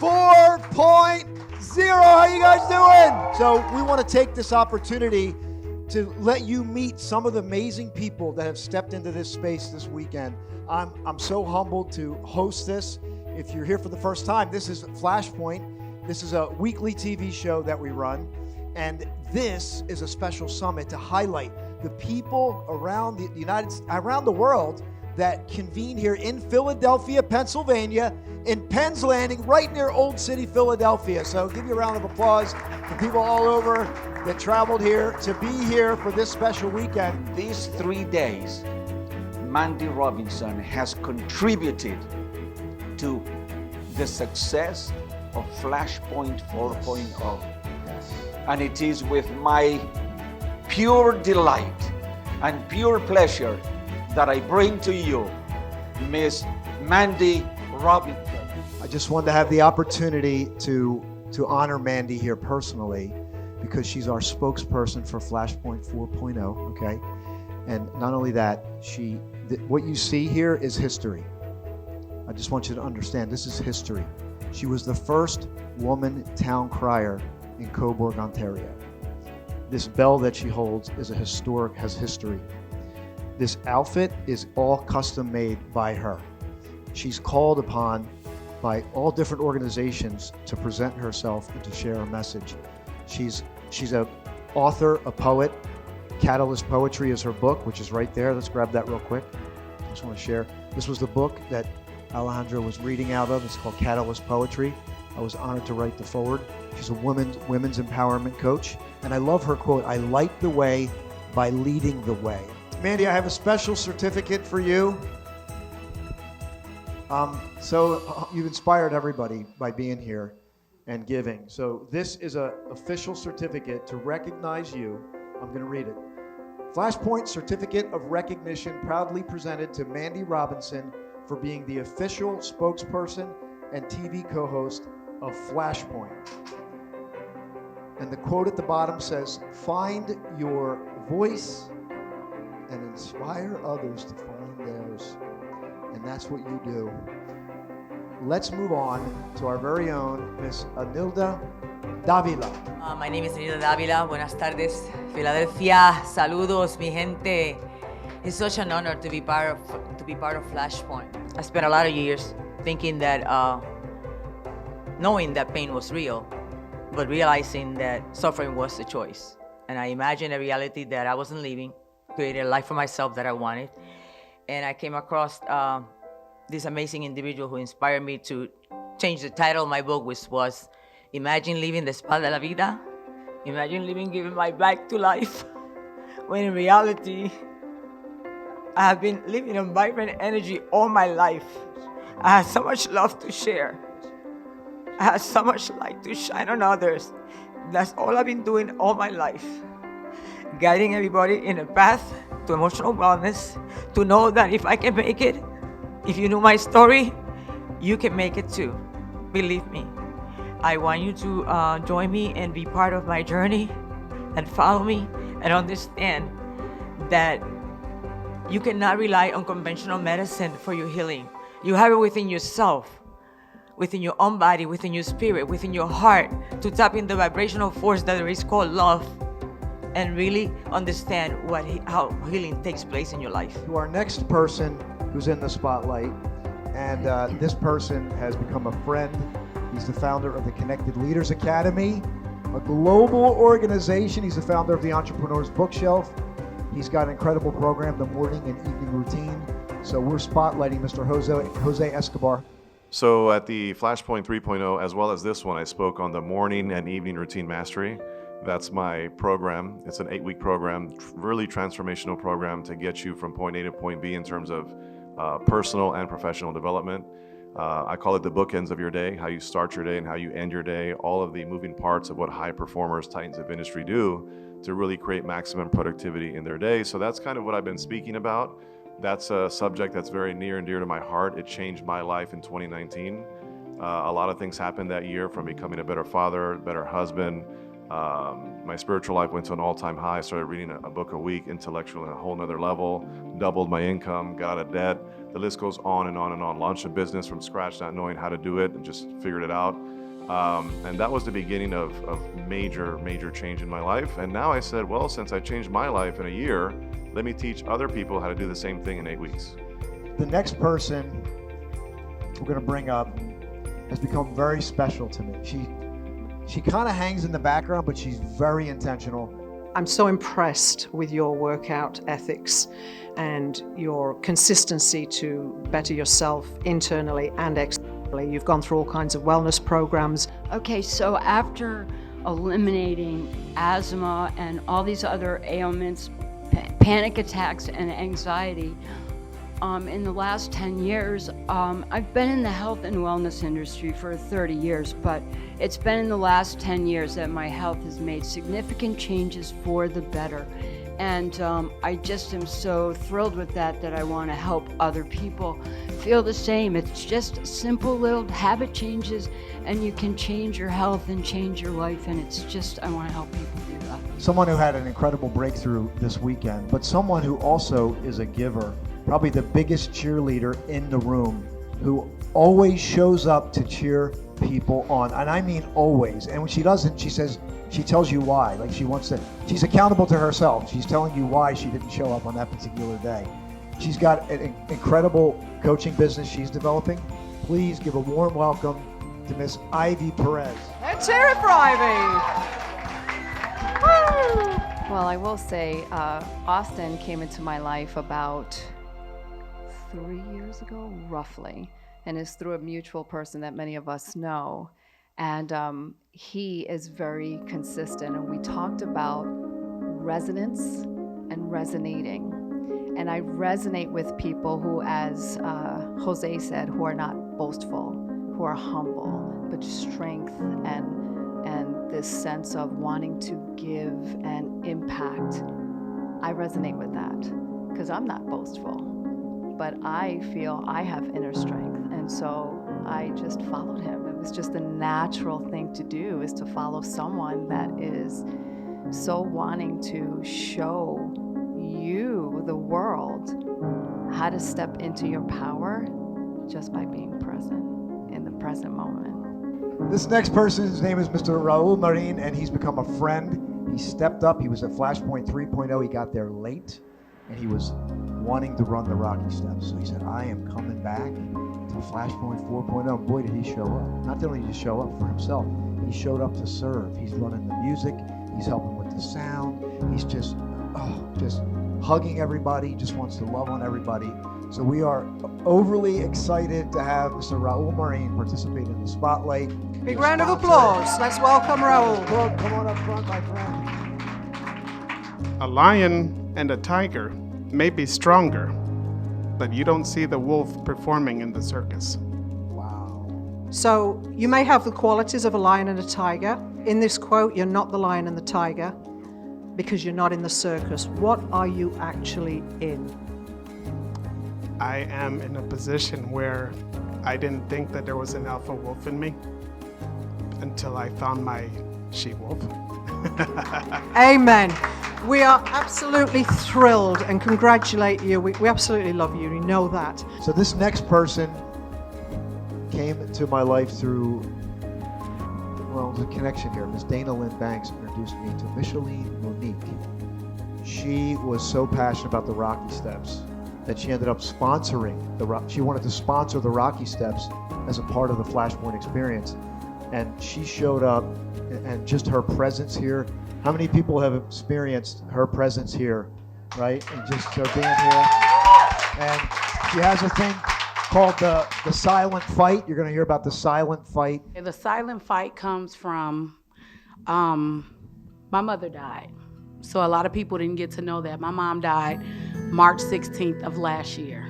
4.0. How you guys doing? So we want to take this opportunity to let you meet some of the amazing people that have stepped into this space this weekend. I'm so humbled to host this. If you're here for the first time, this is Flashpoint. This is a weekly TV show that we run. And this is a special summit to highlight the people around around the world that convene here in Philadelphia, Pennsylvania, in Penn's Landing, right near Old City, Philadelphia. So give you a round of applause for people all over that traveled here to be here for this special weekend. These 3 days, Mandy Robinson has contributed to the success of Flashpoint 4.0. And it is with my pure delight and pure pleasure that I bring to you Miss Mandy Robinson. I just wanted to have the opportunity to honor Mandy here personally, because she's our spokesperson for Flashpoint 4.0, okay? And not only that, what you see here is history. I just want you to understand, this is history. She was the first woman town crier in Cobourg, Ontario. This bell that she holds has history. This outfit is all custom made by her. She's called upon by all different organizations to present herself and to share a message. She's an author, a poet. Catalyst Poetry is her book, which is right there. Let's grab that real quick. I just want to share. This was the book that Alejandra was reading out of. It's called Catalyst Poetry. I was honored to write the foreword. She's a women's empowerment coach. And I love her quote, "I light the way by leading the way." Mandy, I have a special certificate for you. So you've inspired everybody by being here and giving. So this is an official certificate to recognize you. I'm going to read it. Flashpoint Certificate of Recognition proudly presented to Mandy Robinson for being the official spokesperson and TV co-host of Flashpoint. And the quote at the bottom says, "Find your voice and inspire others to find theirs." And that's what you do. Let's move on to our very own Miss Anilda Davila. My name is Anilda Davila. Buenas tardes, Philadelphia. Saludos, mi gente. It's such an honor to be part of Flashpoint. I spent a lot of years thinking that, knowing that pain was real, but realizing that suffering was the choice. And I imagined a reality that I wasn't living, created a life for myself that I wanted. And I came across this amazing individual who inspired me to change the title of my book, which was Imagine Living the Espalda de la Vida. Imagine giving my back to life. When in reality, I have been living in vibrant energy all my life. I have so much love to share. I have so much light to shine on others. That's all I've been doing all my life. Guiding everybody in a path to emotional wellness, to know that if I can make it, if you know my story, you can make it too. Believe me. I want you to join me and be part of my journey and follow me and understand that you cannot rely on conventional medicine for your healing. You have it within yourself, within your own body, within your spirit, within your heart, to tap in the vibrational force that there is called love and really understand how healing takes place in your life. To our next person who's in the spotlight, and this person has become a friend. He's the founder of the Connected Leaders Academy, a global organization. He's the founder of the Entrepreneur's Bookshelf. He's got an incredible program, the morning and evening routine. So we're spotlighting Mr. Jose Escobar. So at the Flashpoint 3.0, as well as this one, I spoke on the morning and evening routine mastery. That's my program. It's an 8-week program, really transformational program to get you from point A to point B in terms of personal and professional development. I call it the bookends of your day, how you start your day and how you end your day, all of the moving parts of what high performers, titans of industry do to really create maximum productivity in their day. So that's kind of what I've been speaking about. That's a subject that's very near and dear to my heart. It changed my life in 2019. A lot of things happened that year, from becoming a better father, better husband. My spiritual life went to an all-time high. I started reading a book a week, intellectual at a whole nother level, doubled my income, got out of debt. The list goes on and on and on. Launched a business from scratch, not knowing how to do it, and just figured it out. And that was the beginning of major change in my life. And now I said, well, since I changed my life in a year, let me teach other people how to do the same thing in 8 weeks. The next person we're going to bring up has become very special to me. She kind of hangs in the background, but she's very intentional. I'm so impressed with your workout ethics and your consistency to better yourself internally and externally. You've gone through all kinds of wellness programs. Okay, so after eliminating asthma and all these other ailments, panic attacks and anxiety, in the last 10 years, I've been in the health and wellness industry for 30 years, but it's been in the last 10 years that my health has made significant changes for the better. And I just am so thrilled with that I want to help other people feel the same. It's just simple little habit changes, and you can change your health and change your life, and it's just, I want to help people do that. Someone who had an incredible breakthrough this weekend, but someone who also is a giver. Probably the biggest cheerleader in the room, who always shows up to cheer people on. And I mean always. And when she doesn't, she tells you why. Like she's accountable to herself. She's telling you why she didn't show up on that particular day. She's got an incredible coaching business she's developing. Please give a warm welcome to Miss Ivy Perez. Let's hear it for Ivy. Woo! Well, I will say, Austin came into my life about 3 years ago, roughly, and is through a mutual person that many of us know. And he is very consistent, and we talked about resonance and resonating. And I resonate with people who, as Jose said, who are not boastful, who are humble, but strength and this sense of wanting to give and impact. I resonate with that because I'm not boastful, but I feel I have inner strength. And so I just followed him. It was just a natural thing to do, is to follow someone that is so wanting to show you, the world, how to step into your power just by being present in the present moment. This next person, his name is Mr. Raul Marin, and he's become a friend. He stepped up. He was at Flashpoint 3.0. He got there late, and he was wanting to run the Rocky Steps. So he said, I am coming back to Flashpoint 4.0. Boy, did he show up. Not only did he show up for himself, he showed up to serve. He's running the music. He's helping with the sound. He's just hugging everybody, just wants to love on everybody. So we are overly excited to have Mr. Raul Marin participate in the Spotlight. Big round of applause. Let's welcome Raul. Come on up front, my friend. A lion and a tiger may be stronger, but you don't see the wolf performing in the circus. Wow. So you may have the qualities of a lion and a tiger. In this quote, you're not the lion and the tiger because you're not in the circus. What are you actually in? I am in a position where I didn't think that there was an alpha wolf in me until I found my she-wolf. Amen. We are absolutely thrilled and congratulate you. We absolutely love you. We know that. So this next person came to my life through, well, the connection here. Ms. Dana Lynn Banks introduced me to Micheline Monique. She was so passionate about the Rocky Steps that she ended up sponsoring she wanted to sponsor the Rocky Steps as a part of the Flashpoint experience. And she showed up, and just her presence here. How many people have experienced her presence here, right? And just her being here. And she has a thing called the silent fight. You're going to hear about the silent fight. The silent fight comes from my mother died. So a lot of people didn't get to know that. My mom died March 16th of last year.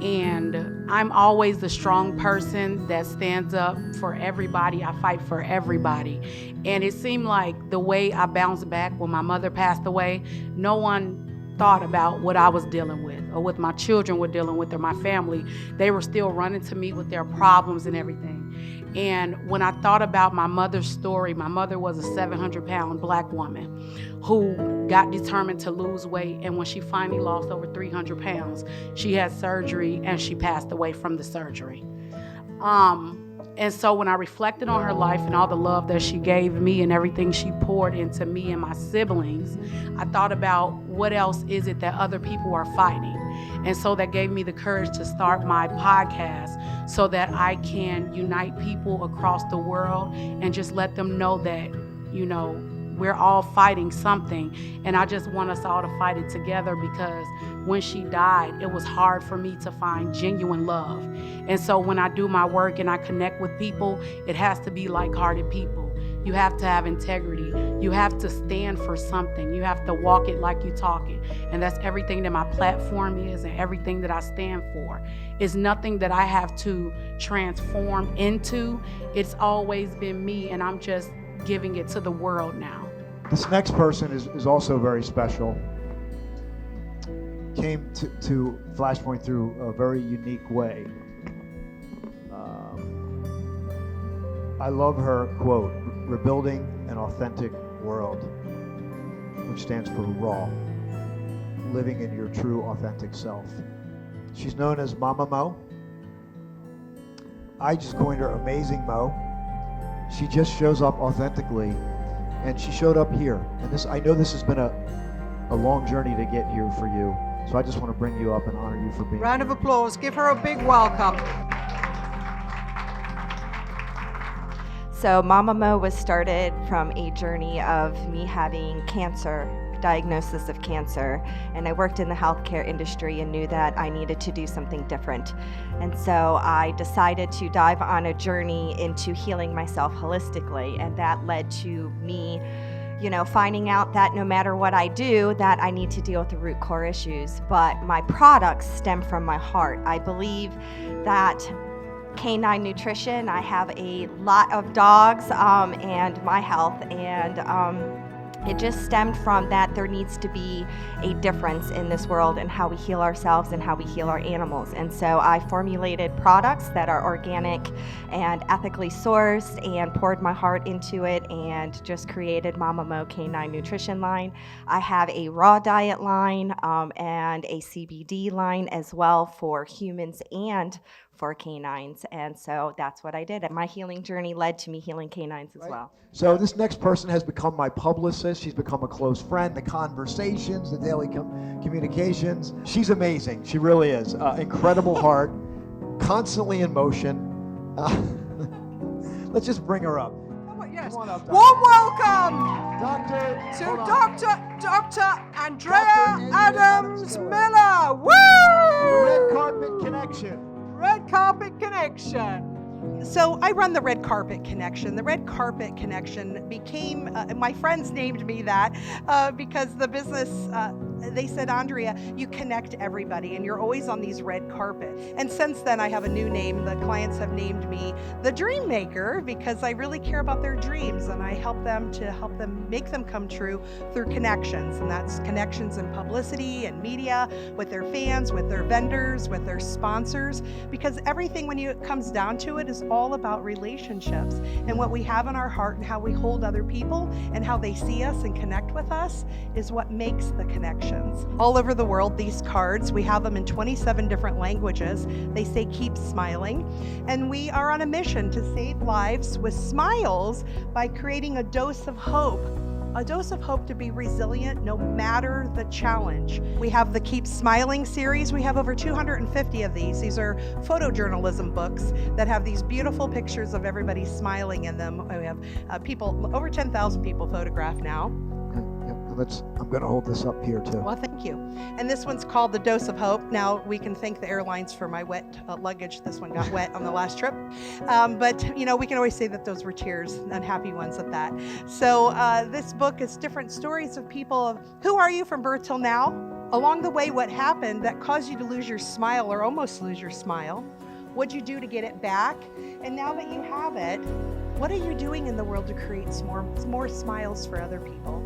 And I'm always the strong person that stands up for everybody. I fight for everybody. And it seemed like the way I bounced back when my mother passed away, no one thought about what I was dealing with or what my children were dealing with or my family. They were still running to me with their problems and everything. And when I thought about my mother's story, my mother was a 700-pound black woman who got determined to lose weight. And when she finally lost over 300 pounds, she had surgery and she passed away from the surgery. And so when I reflected on her life and all the love that she gave me and everything she poured into me and my siblings, I thought about what else is it that other people are fighting. And so that gave me the courage to start my podcast so that I can unite people across the world and just let them know that, you know, we're all fighting something. And I just want us all to fight it together, because when she died, it was hard for me to find genuine love. And so when I do my work and I connect with people, it has to be like-hearted people. You have to have integrity. You have to stand for something. You have to walk it like you talk it. And that's everything that my platform is and everything that I stand for. It's nothing that I have to transform into. It's always been me, and I'm just giving it to the world now. This next person is also very special. Came to Flashpoint through a very unique way. I love her quote, "Rebuilding an authentic world," which stands for raw, living in your true authentic self. She's known as Mama Mo. I just coined her Amazing Mo. She just shows up authentically, and she showed up here. And this, I know this has been a long journey to get here for you, so I just want to bring you up and honor you for being Round here. of applause. Give her a big welcome. So Mama Mo was started from a journey of me having cancer, diagnosis of cancer, and I worked in the healthcare industry and knew that I needed to do something different. And so I decided to dive on a journey into healing myself holistically, and that led to me, you know, finding out that no matter what I do, that I need to deal with the root core issues. But my products stem from my heart. I believe that canine nutrition, I have a lot of dogs and my health, and it just stemmed from that there needs to be a difference in this world in how we heal ourselves and how we heal our animals. And so I formulated products that are organic and ethically sourced and poured my heart into it and just created Mama Mo Canine Nutrition line. I have a raw diet line and a CBD line as well for humans and for canines. And so that's what I did. And my healing journey led to me healing canines as well. So this next person has become my publicist. She's become a close friend. The conversations, the daily communications. She's amazing. She really is. Incredible heart, constantly in motion. Let's just bring her up. Yes. Come on up, Doctor. Warm welcome Doctor, to hold on. Dr. Andrea Dr. Adams Miller. Miller. The Woo! Red Carpet Connection. Red Carpet Connection. So I run the Red Carpet Connection. The Red Carpet Connection became, my friends named me that because the business, they said, Andrea, you connect everybody and you're always on these red carpet. And since then I have a new name. The clients have named me the Dream Maker because I really care about their dreams and I help them make them come true through connections. And that's connections in publicity and media, with their fans, with their vendors, with their sponsors, because everything when it comes down to it is all about relationships and what we have in our heart and how we hold other people and how they see us and connect with us is what makes the connections. All over the world, these cards, we have them in 27 different languages. They say keep smiling, and we are on a mission to save lives with smiles by creating a dose of hope. A dose of hope to be resilient no matter the challenge. We have the Keep Smiling series. We have over 250 of these. These are photojournalism books that have these beautiful pictures of everybody smiling in them. We have people, over 10,000 people photographed now. I'm going to hold this up here too. Well, thank you. And this one's called The Dose of Hope. Now, we can thank the airlines for my wet luggage. This one got wet on the last trip. But, you know, we can always say that those were tears, unhappy ones at that. So this book is different stories of people. Who are you from birth till now? Along the way, what happened that caused you to lose your smile or almost lose your smile? What'd you do to get it back? And now that you have it, what are you doing in the world to create more smiles for other people?